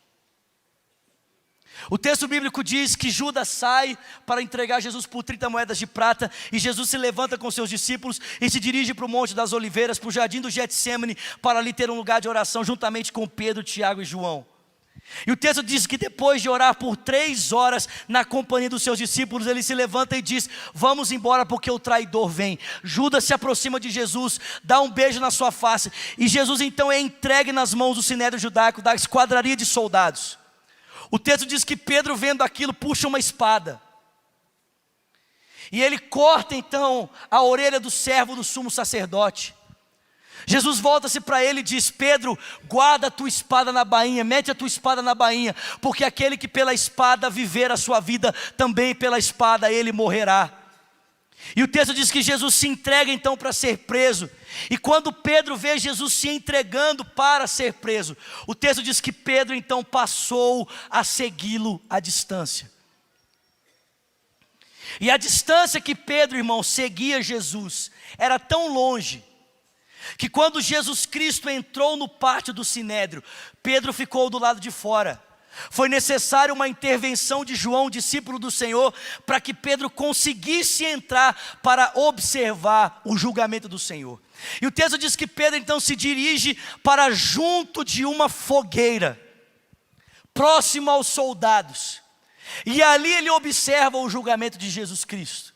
O texto bíblico diz que Judas sai para entregar Jesus por 30 moedas de prata, e Jesus se levanta com seus discípulos e se dirige para o Monte das Oliveiras, para o jardim do Getsêmani, para ali ter um lugar de oração juntamente com Pedro, Tiago e João. E o texto diz que depois de orar por 3 horas na companhia dos seus discípulos, ele se levanta e diz: vamos embora porque o traidor vem. Judas se aproxima de Jesus, dá um beijo na sua face, e Jesus então é entregue nas mãos do sinédrio judaico, da esquadraria de soldados. O texto diz que Pedro, vendo aquilo, puxa uma espada, e ele corta então a orelha do servo do sumo sacerdote. Jesus volta-se para ele e diz: Pedro, guarda a tua espada na bainha, mete a tua espada na bainha, porque aquele que pela espada viver a sua vida, também pela espada ele morrerá. E o texto diz que Jesus se entrega então para ser preso, e quando Pedro vê Jesus se entregando para ser preso, o texto diz que Pedro então passou a segui-lo à distância. E a distância que Pedro, irmão, seguia Jesus era tão longe, que quando Jesus Cristo entrou no pátio do sinédrio, Pedro ficou do lado de fora. Foi necessária uma intervenção de João, discípulo do Senhor, para que Pedro conseguisse entrar para observar o julgamento do Senhor. E o texto diz que Pedro então se dirige para junto de uma fogueira, próximo aos soldados, e ali ele observa o julgamento de Jesus Cristo.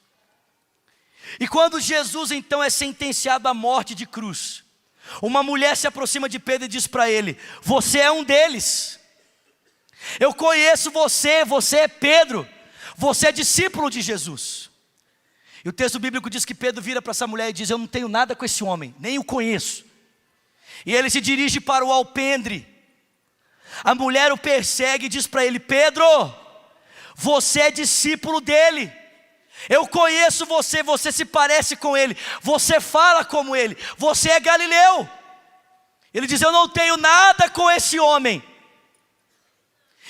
E quando Jesus então é sentenciado à morte de cruz, uma mulher se aproxima de Pedro e diz para ele: você é um deles. Eu conheço você, você é Pedro, você é discípulo de Jesus. E o texto bíblico diz que Pedro vira para essa mulher e diz: eu não tenho nada com esse homem, nem o conheço. E ele se dirige para o alpendre. A mulher o persegue e diz para ele: Pedro, você é discípulo dele. Eu conheço você, você se parece com ele, você fala como ele, você é galileu. Ele diz: eu não tenho nada com esse homem.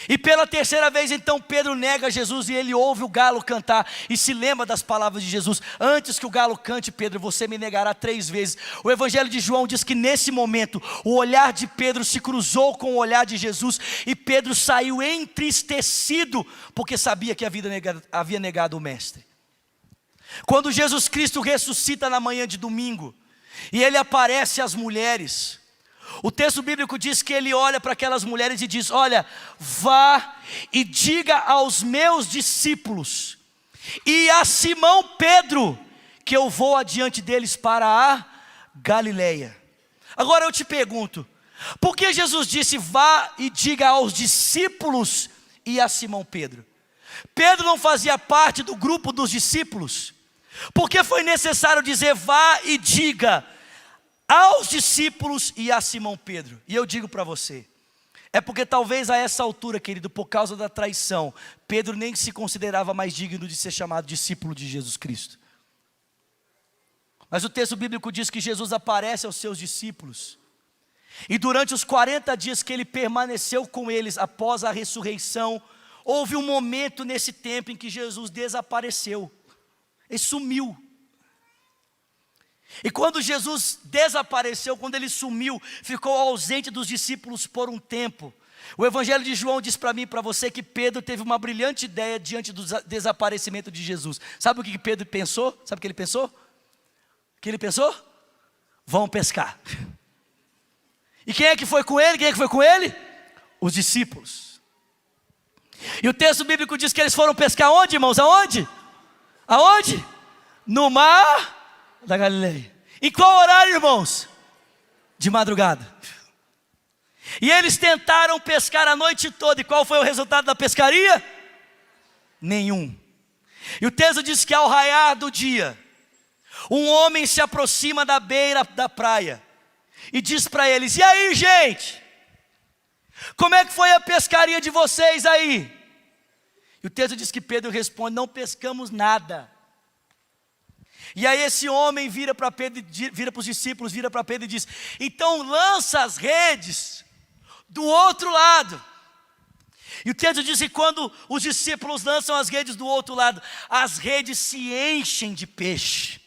E pela terceira vez então Pedro nega Jesus, e ele ouve o galo cantar e se lembra das palavras de Jesus: antes que o galo cante, Pedro, você me negará 3 vezes. O Evangelho de João diz que nesse momento o olhar de Pedro se cruzou com o olhar de Jesus, e Pedro saiu entristecido, porque sabia que havia negado o mestre. Quando Jesus Cristo ressuscita na manhã de domingo, e ele aparece às mulheres, o texto bíblico diz que ele olha para aquelas mulheres e diz: olha, vá e diga aos meus discípulos e a Simão Pedro que eu vou adiante deles para a Galileia. Agora eu te pergunto, por que Jesus disse: vá e diga aos discípulos e a Simão Pedro? Pedro não fazia parte do grupo dos discípulos, porque foi necessário dizer: vá e diga aos discípulos e a Simão Pedro. E eu digo para você, é porque talvez a essa altura, querido, por causa da traição, Pedro nem se considerava mais digno de ser chamado discípulo de Jesus Cristo. Mas o texto bíblico diz que Jesus aparece aos seus discípulos, e durante os 40 dias que ele permaneceu com eles após a ressurreição, houve um momento nesse tempo em que Jesus desapareceu, ele sumiu. E quando Jesus desapareceu, quando ele sumiu, ficou ausente dos discípulos por um tempo. O Evangelho de João diz para mim e para você que Pedro teve uma brilhante ideia diante do desaparecimento de Jesus. Sabe o que Pedro pensou? Sabe o que ele pensou? O que ele pensou? Vão pescar. E quem é que foi com ele? Quem é que foi com ele? Os discípulos. E o texto bíblico diz que eles foram pescar onde, irmãos? Aonde? Aonde? No mar da Galileia. Em qual horário, irmãos? De madrugada. E eles tentaram pescar a noite toda. E qual foi o resultado da pescaria? Nenhum. E o texto diz que ao raiar do dia, um homem se aproxima da beira da praia e diz para eles: e aí, gente? Como é que foi a pescaria de vocês aí? E o texto diz que Pedro responde: não pescamos nada. E aí esse homem vira para Pedro, vira para os discípulos, vira para Pedro e diz: então lança as redes do outro lado. E o texto diz que quando os discípulos lançam as redes do outro lado, as redes se enchem de peixe.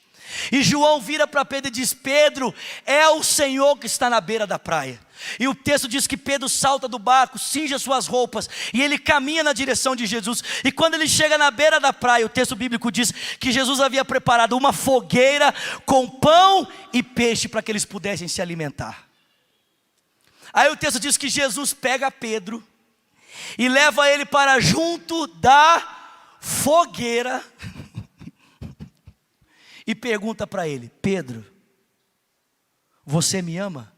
E João vira para Pedro e diz: Pedro, é o Senhor que está na beira da praia. E o texto diz que Pedro salta do barco, cinge as suas roupas, e ele caminha na direção de Jesus. E quando ele chega na beira da praia, o texto bíblico diz que Jesus havia preparado uma fogueira com pão e peixe para que eles pudessem se alimentar. Aí o texto diz que Jesus pega Pedro e leva ele para junto da fogueira e pergunta para ele: Pedro, você me ama?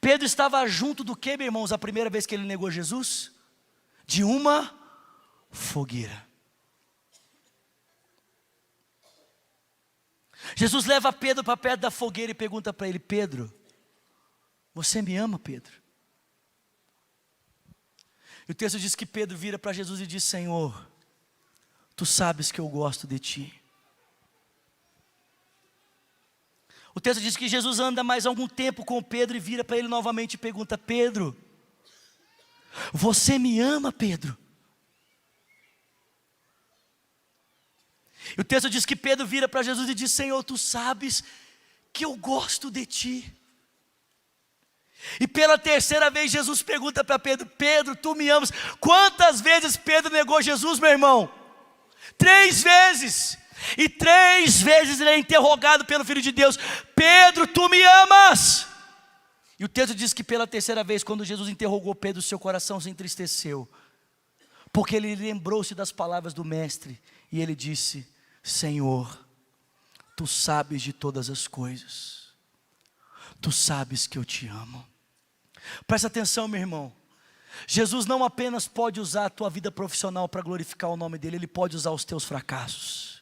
Pedro estava junto do que, meus irmãos, a primeira vez que ele negou Jesus? De uma fogueira. Jesus leva Pedro para perto da fogueira e pergunta para ele: Pedro, você me ama, Pedro? E o texto diz que Pedro vira para Jesus e diz: Senhor, tu sabes que eu gosto de ti. O texto diz que Jesus anda mais algum tempo com Pedro e vira para ele novamente e pergunta: Pedro, você me ama, Pedro? E o texto diz que Pedro vira para Jesus e diz: Senhor, tu sabes que eu gosto de ti. E pela terceira vez Jesus pergunta para Pedro: Pedro, tu me amas? Quantas vezes Pedro negou Jesus, meu irmão? 3 vezes. E 3 vezes ele é interrogado pelo Filho de Deus: Pedro, tu me amas? E o texto diz que pela terceira vez, quando Jesus interrogou Pedro, seu coração se entristeceu, porque ele lembrou-se das palavras do mestre, e ele disse: Senhor, tu sabes de todas as coisas, tu sabes que eu te amo. Presta atenção, meu irmão. Jesus não apenas pode usar a tua vida profissional para glorificar o nome dele, ele pode usar os teus fracassos.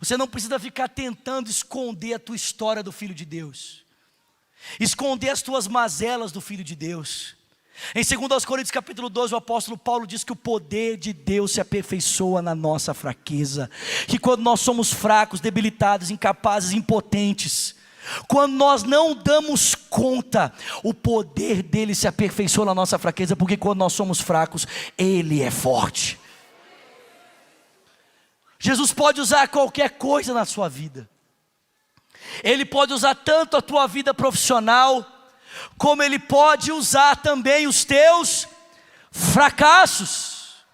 Você não precisa ficar tentando esconder a tua história do Filho de Deus, esconder as tuas mazelas do Filho de Deus. Em 2 Coríntios capítulo 12, o apóstolo Paulo diz que o poder de Deus se aperfeiçoa na nossa fraqueza. Que quando nós somos fracos, debilitados, incapazes, impotentes, quando nós não damos conta, o poder dele se aperfeiçoa na nossa fraqueza, porque quando nós somos fracos, ele é forte. Jesus pode usar qualquer coisa na sua vida. Ele pode usar tanto a tua vida profissional, como ele pode usar também os teus fracassos.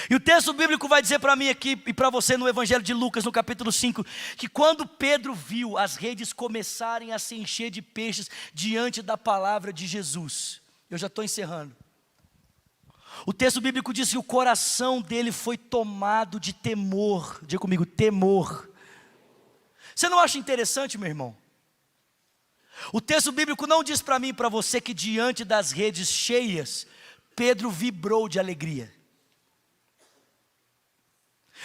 E o texto bíblico vai dizer para mim aqui e para você no Evangelho de Lucas, no capítulo 5, que quando Pedro viu as redes começarem a se encher de peixes diante da palavra de Jesus, eu já estou encerrando. O texto bíblico diz que o coração dele foi tomado de temor. Diga comigo, temor. Você não acha interessante, meu irmão? O texto bíblico não diz para mim e para você que diante das redes cheias, Pedro vibrou de alegria.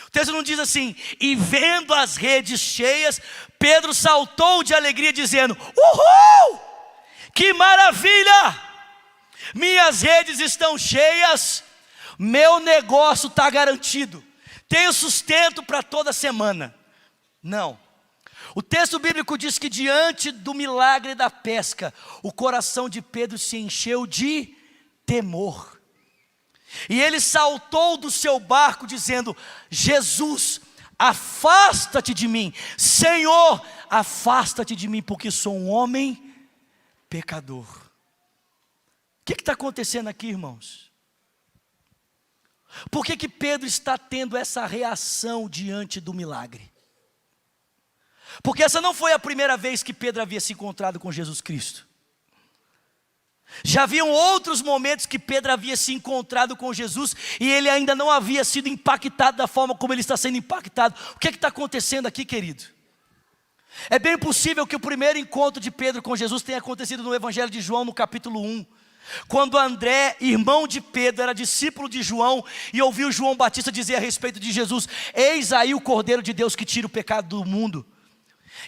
O texto não diz assim: e vendo as redes cheias, Pedro saltou de alegria dizendo: uhul, que maravilha, minhas redes estão cheias, meu negócio está garantido, tenho sustento para toda semana. Não, o texto bíblico diz que diante do milagre da pesca, o coração de Pedro se encheu de temor. E ele saltou do seu barco dizendo: Jesus, afasta-te de mim, Senhor, afasta-te de mim, porque sou um homem pecador. O que está acontecendo aqui, irmãos? Por que Pedro está tendo essa reação diante do milagre? Porque essa não foi a primeira vez que Pedro havia se encontrado com Jesus Cristo. Já haviam outros momentos que Pedro havia se encontrado com Jesus e ele ainda não havia sido impactado da forma como ele está sendo impactado. O que está acontecendo aqui, querido? É bem possível que o primeiro encontro de Pedro com Jesus tenha acontecido no Evangelho de João, no capítulo 1. Quando André, irmão de Pedro, era discípulo de João e ouviu João Batista dizer a respeito de Jesus: eis aí o Cordeiro de Deus que tira o pecado do mundo.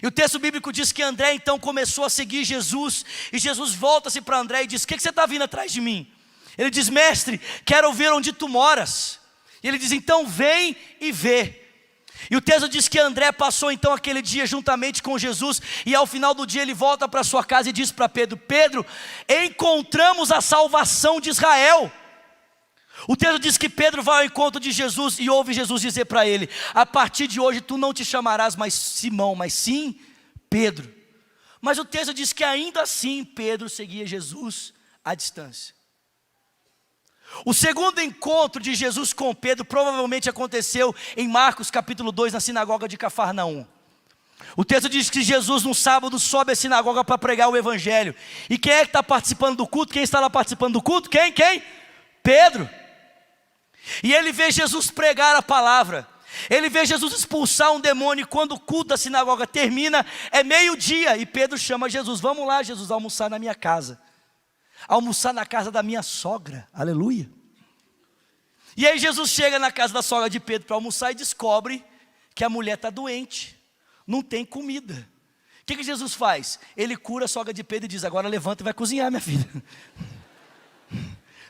E o texto bíblico diz que André então começou a seguir Jesus, e Jesus volta-se para André e diz: o que você está vindo atrás de mim? Ele diz: mestre, quero ouvir onde tu moras. E ele diz: então vem e vê. E o texto diz que André passou então aquele dia juntamente com Jesus, e ao final do dia ele volta para sua casa e diz para Pedro: Pedro, encontramos a salvação de Israel. O texto diz que Pedro vai ao encontro de Jesus e ouve Jesus dizer para ele: a partir de hoje tu não te chamarás mais Simão, mas sim Pedro. Mas o texto diz que ainda assim Pedro seguia Jesus à distância. O segundo encontro de Jesus com Pedro provavelmente aconteceu em Marcos capítulo 2, na sinagoga de Cafarnaum. O texto diz que Jesus no sábado sobe à sinagoga para pregar o evangelho. E quem é que está participando do culto? Quem está lá participando do culto? Quem? Pedro. E ele vê Jesus pregar a palavra, ele vê Jesus expulsar um demônio, e quando o culto da sinagoga termina, é meio-dia, e Pedro chama Jesus: vamos lá, Jesus, almoçar na minha casa, almoçar na casa da minha sogra, aleluia. E aí Jesus chega na casa da sogra de Pedro para almoçar e descobre que a mulher está doente, não tem comida. O que Jesus faz? Ele cura a sogra de Pedro e diz: agora levanta e vai cozinhar, minha filha.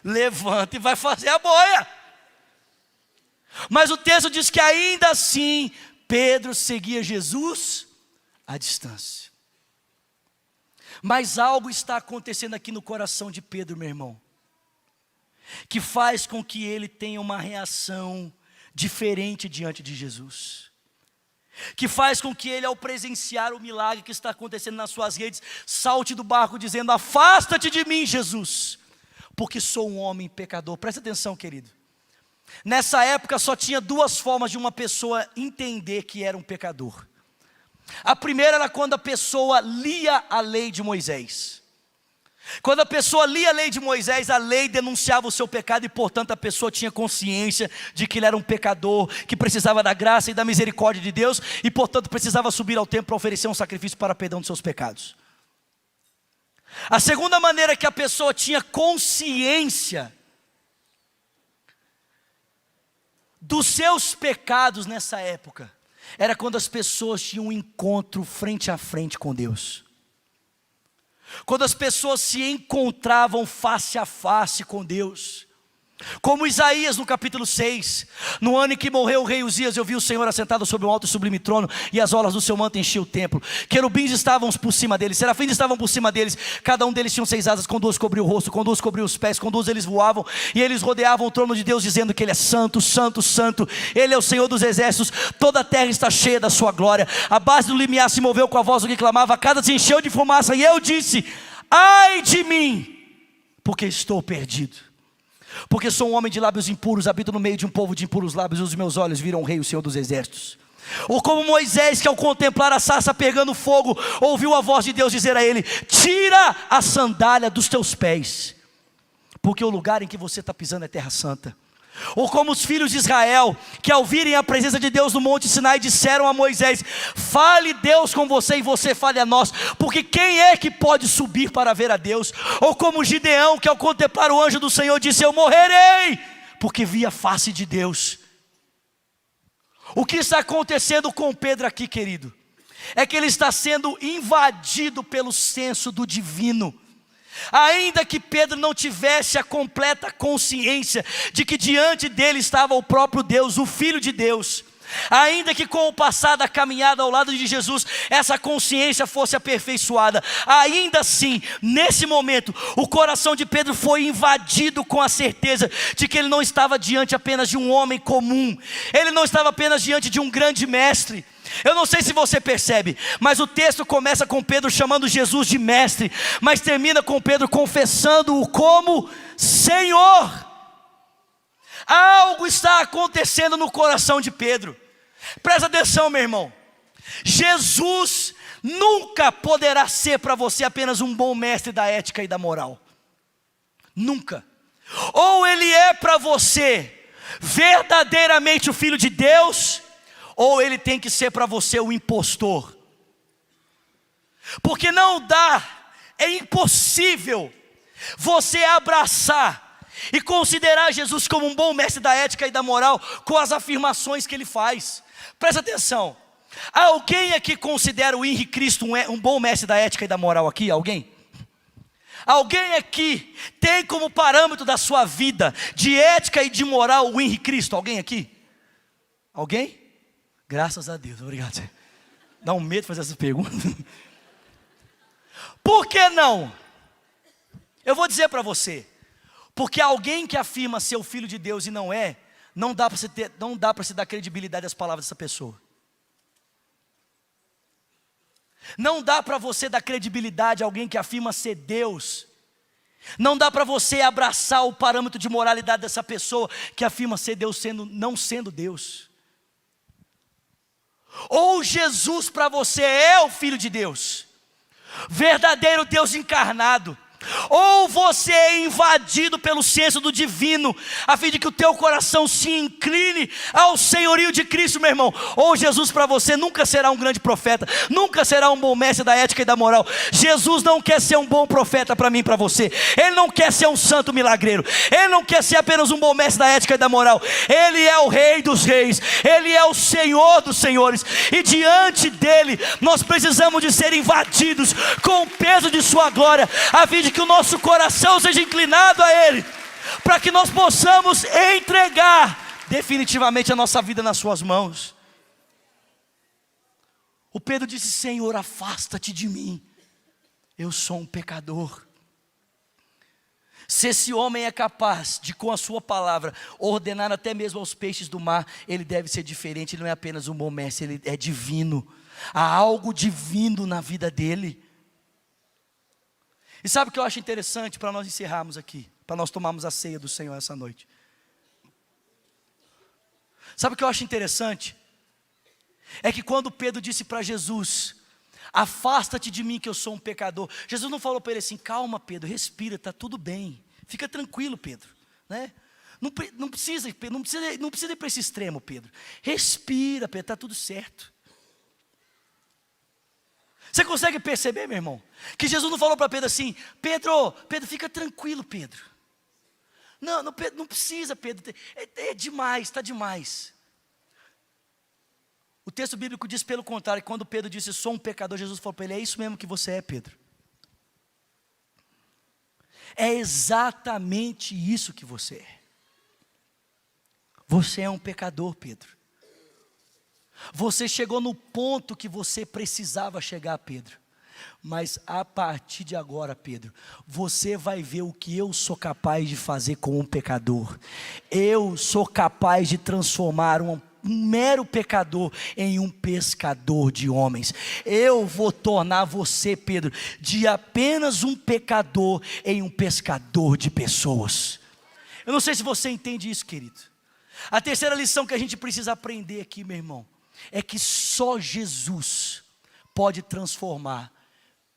Levanta e vai fazer a boia. Mas o texto diz que ainda assim Pedro seguia Jesus à distância. Mas algo está acontecendo aqui no coração de Pedro, meu irmão, que faz com que ele tenha uma reação diferente diante de Jesus, que faz com que ele, ao presenciar o milagre que está acontecendo nas suas redes, salte do barco dizendo: afasta-te de mim, Jesus, porque sou um homem pecador. Presta atenção, querido. Nessa época só tinha duas formas de uma pessoa entender que era um pecador. A primeira era quando a pessoa lia a lei de Moisés. Quando a pessoa lia a lei de Moisés, a lei denunciava o seu pecado, e portanto a pessoa tinha consciência de que ele era um pecador, que precisava da graça e da misericórdia de Deus, e portanto precisava subir ao templo para oferecer um sacrifício para perdão dos seus pecados. A segunda maneira que a pessoa tinha consciência dos seus pecados nessa época era quando as pessoas tinham um encontro frente a frente com Deus. Quando as pessoas se encontravam face a face com Deus. Como Isaías no capítulo 6, no ano em que morreu o rei Uzias, eu vi o Senhor assentado sobre um alto e sublime trono, e as orlas do seu manto enchiam o templo. Querubins estavam por cima deles, serafins estavam por cima deles, cada um deles tinha 6 asas, com 2 cobriu o rosto, com 2 cobriu os pés, com 2 eles voavam, e eles rodeavam o trono de Deus, dizendo que Ele é santo, santo, santo, Ele é o Senhor dos exércitos, toda a terra está cheia da sua glória. A base do limiar se moveu com a voz do que clamava, a casa se encheu de fumaça, e eu disse: ai de mim, porque estou perdido. Porque sou um homem de lábios impuros, habito no meio de um povo de impuros lábios, e os meus olhos viram o Rei, o Senhor dos exércitos. Ou como Moisés, que ao contemplar a sarça pegando fogo, ouviu a voz de Deus dizer a ele: tira a sandália dos teus pés, porque o lugar em que você está pisando é terra santa. Ou como os filhos de Israel, que ao virem a presença de Deus no monte Sinai, disseram a Moisés: fale Deus com você e você fale a nós, porque quem é que pode subir para ver a Deus? Ou como Gideão, que ao contemplar o anjo do Senhor disse: eu morrerei, porque vi a face de Deus. O que está acontecendo com Pedro aqui, querido? É que ele está sendo invadido pelo senso do divino. Ainda que Pedro não tivesse a completa consciência de que diante dele estava o próprio Deus, o Filho de Deus, ainda que com o passar da caminhada ao lado de Jesus, essa consciência fosse aperfeiçoada, ainda assim, nesse momento, o coração de Pedro foi invadido com a certeza de que ele não estava diante apenas de um homem comum, ele não estava apenas diante de um grande mestre. Eu não sei se você percebe, mas o texto começa com Pedro chamando Jesus de mestre, mas termina com Pedro confessando-o como Senhor. Algo está acontecendo no coração de Pedro. Presta atenção, meu irmão. Jesus nunca poderá ser para você apenas um bom mestre da ética e da moral. Nunca. Ou ele é para você verdadeiramente o Filho de Deus, ou ele tem que ser para você o impostor. Porque não dá, é impossível você abraçar e considerar Jesus como um bom mestre da ética e da moral com as afirmações que ele faz. Presta atenção. Alguém aqui considera o Henri Cristo um bom mestre da ética e da moral aqui? Alguém? Alguém aqui tem como parâmetro da sua vida de ética e de moral o Henri Cristo? Alguém aqui? Alguém? Graças a Deus, obrigado. Dá um medo fazer essas perguntas. Por que não? Eu vou dizer para você. Porque alguém que afirma ser o Filho de Deus e não é, não dá para se dar credibilidade às palavras dessa pessoa. Não dá para você dar credibilidade a alguém que afirma ser Deus. Não dá para você abraçar o parâmetro de moralidade dessa pessoa que afirma ser Deus não sendo Deus. Ou Jesus para você é o Filho de Deus, verdadeiro Deus encarnado, ou você é invadido pelo senso do divino, a fim de que o teu coração se incline ao senhorio de Cristo, meu irmão. Ou Jesus para você nunca será um grande profeta, nunca será um bom mestre da ética e da moral. Jesus não quer ser um bom profeta para mim e para você. Ele não quer ser um santo milagreiro. Ele não quer ser apenas um bom mestre da ética e da moral. Ele é o Rei dos reis, Ele é o Senhor dos senhores, e diante dele nós precisamos de ser invadidos com o peso de sua glória, a fim de que o nosso coração seja inclinado a Ele, para que nós possamos entregar definitivamente a nossa vida nas suas mãos. O Pedro disse: Senhor, afasta-te de mim, eu sou um pecador. Se esse homem é capaz de, com a sua palavra, ordenar até mesmo aos peixes do mar, ele deve ser diferente. Ele não é apenas um bom mestre, ele é divino. Há algo divino na vida dele. E sabe o que eu acho interessante para nós encerrarmos aqui, para nós tomarmos a ceia do Senhor essa noite? Sabe o que eu acho interessante? É que quando Pedro disse para Jesus: afasta-te de mim que eu sou um pecador, Jesus não falou para ele assim: calma Pedro, respira, está tudo bem, fica tranquilo Pedro, né? Não precisa ir para esse extremo, Pedro. Respira Pedro, está tudo certo. Você consegue perceber, meu irmão, que Jesus não falou para Pedro assim: Pedro, fica tranquilo, Pedro. Não, Pedro, não precisa, Pedro, é demais, está demais. O texto bíblico diz pelo contrário, quando Pedro disse: sou um pecador, Jesus falou para ele: é isso mesmo que você é, Pedro. É exatamente isso que você é. Você é um pecador, Pedro. Você chegou no ponto que você precisava chegar, Pedro. Mas a partir de agora, Pedro, você vai ver o que eu sou capaz de fazer com um pecador. Eu sou capaz de transformar um mero pecador em um pescador de homens. Eu vou tornar você, Pedro, de apenas um pecador em um pescador de pessoas. Eu não sei se você entende isso, querido. A terceira lição que a gente precisa aprender aqui, meu irmão, é que só Jesus pode transformar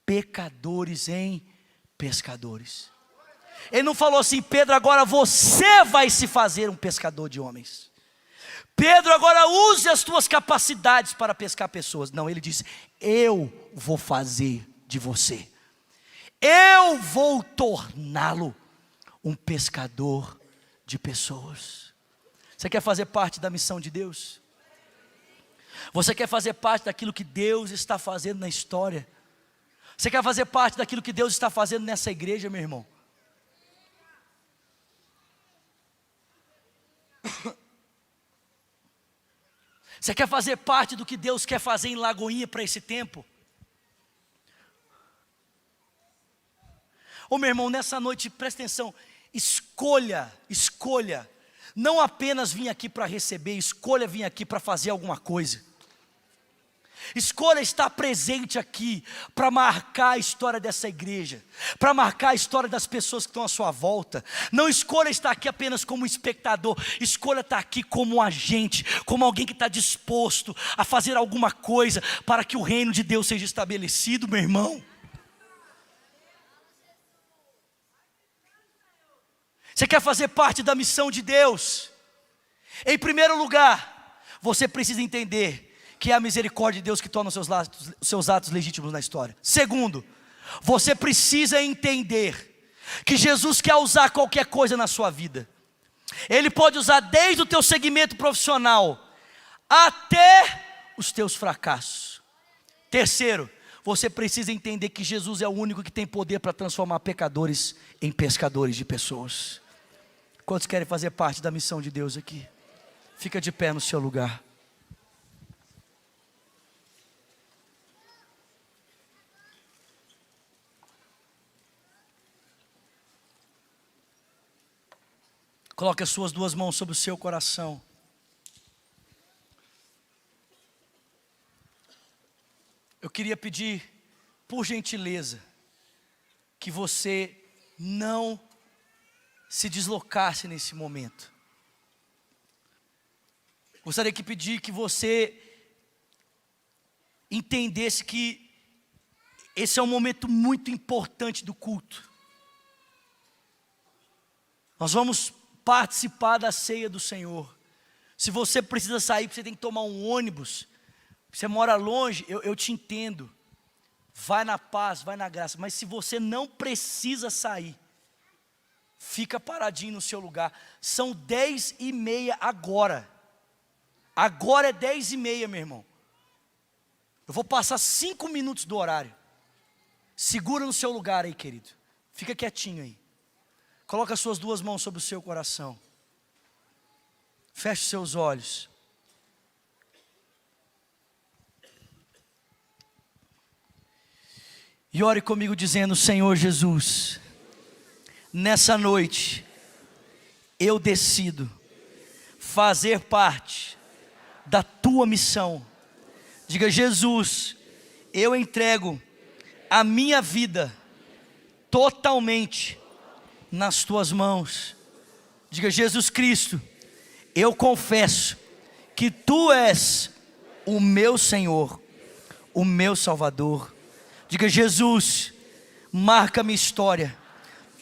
pecadores em pescadores. Ele não falou assim: Pedro, agora você vai se fazer um pescador de homens. Pedro, agora use as tuas capacidades para pescar pessoas. Não, ele disse: eu vou fazer de você. Eu vou torná-lo um pescador de pessoas. Você quer fazer parte da missão de Deus? Você quer fazer parte daquilo que Deus está fazendo na história? Você quer fazer parte daquilo que Deus está fazendo nessa igreja, meu irmão? Você quer fazer parte do que Deus quer fazer em Lagoinha para esse tempo? Ô meu irmão, nessa noite, presta atenção, escolha, não apenas vir aqui para receber, escolha vir aqui para fazer alguma coisa. Escolha estar presente aqui para marcar a história dessa igreja, para marcar a história das pessoas que estão à sua volta. Não escolha estar aqui apenas como espectador, escolha estar aqui como um agente, como alguém que está disposto a fazer alguma coisa para que o reino de Deus seja estabelecido, meu irmão. Você quer fazer parte da missão de Deus? Em primeiro lugar, você precisa entender que é a misericórdia de Deus que torna os seus atos legítimos na história. Segundo, você precisa entender que Jesus quer usar qualquer coisa na sua vida. Ele pode usar desde o teu segmento profissional até os teus fracassos. Terceiro, você precisa entender que Jesus é o único que tem poder para transformar pecadores em pescadores de pessoas. Quantos querem fazer parte da missão de Deus aqui? Fica de pé no seu lugar. Coloque as suas duas mãos sobre o seu coração. Eu queria pedir, por gentileza, que você não se deslocasse nesse momento. Gostaria de pedir que você entendesse que esse é um momento muito importante do culto. Nós vamos participar da ceia do Senhor. Se você precisa sair, você tem que tomar um ônibus, você mora longe, eu te entendo. Vai na paz, vai na graça. Mas se você não precisa sair, fica paradinho no seu lugar. São 10h30 agora. Agora é 10h30, meu irmão. Eu vou passar 5 minutos do horário. Segura no seu lugar aí, querido. Fica quietinho aí. Coloca as suas duas mãos sobre o seu coração. Feche seus olhos. E ore comigo dizendo: Senhor Jesus, nessa noite eu decido fazer parte da tua missão. Diga: Jesus, eu entrego a minha vida totalmente nas tuas mãos. Diga: Jesus Cristo, eu confesso que tu és o meu Senhor, o meu Salvador. Diga: Jesus, marca minha história,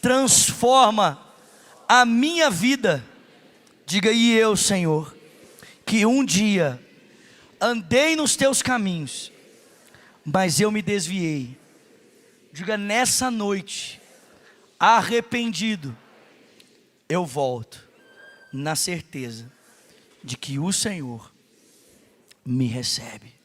transforma a minha vida. Diga: e eu, Senhor, que um dia andei nos teus caminhos, mas eu me desviei. Diga: nessa noite, arrependido, eu volto, na certeza de que o Senhor me recebe.